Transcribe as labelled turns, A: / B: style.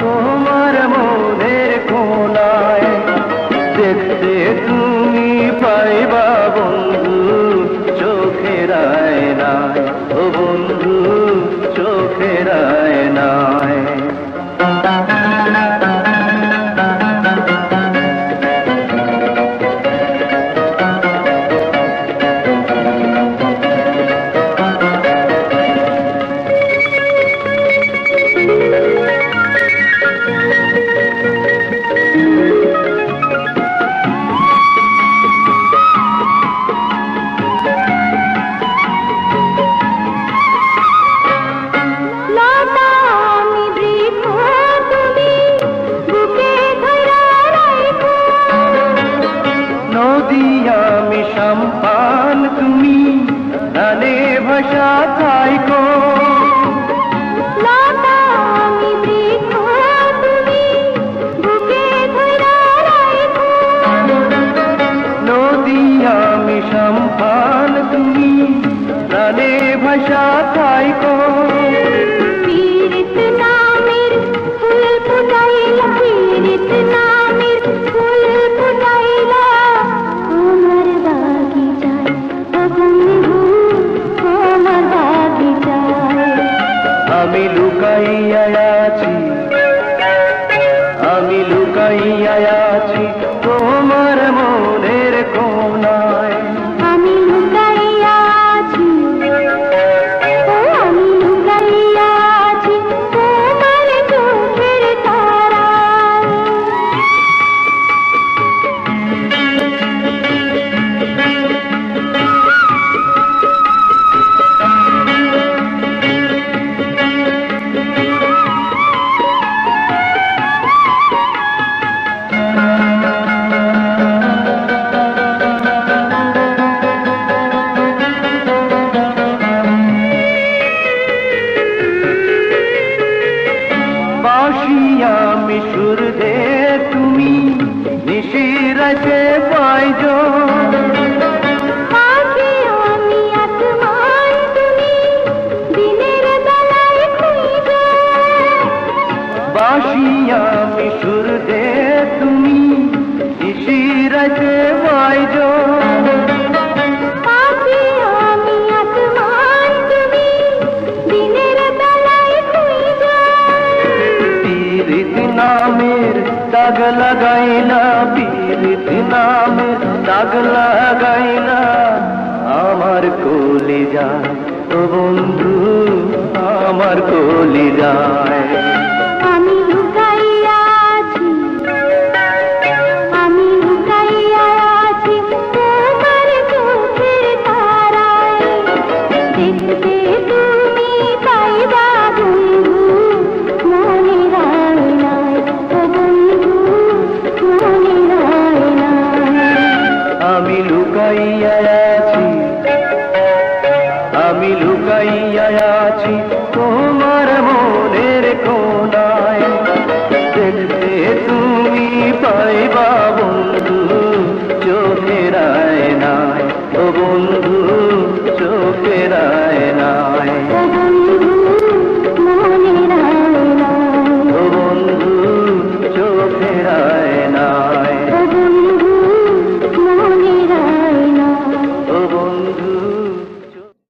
A: তোমার মনের কোনায়, দেখতে তুমি পাইবা বন্ধু চোখের আয়নায়, ও বন্ধু চোখের আয়নায়। আমি সম্পান তুমি গানে ভাষা থাইকো, নদী আমি সম্পান তুমি গানে ভাষা থাইকো। আমি লুকাইয়া আছি, আমি লুকাইয়া আছি তোমার মনের কোনায়।
B: আমি লুকাইয়া আছি, আমি লুকাইয়া আছি তোমার চোখের তারায়।
A: আমি সুর দে তুমি নিশিরাতে পাইজো,
B: পাখি আমি আসমান তুমি দিনের বেলায় খুঁজো।
A: বাঁশি আমি সুর দে তুমি নিশিরাতে পাইজো,
B: পাখি আমি আসমান তুমি দিনের বেলায় খুঁজো।
A: পীরিত নামের দাগ লাগাইলা, পীরিত নামের দাগ লাগাইলা আমার কলিজায়, ও বন্ধু আমার কলিজায়।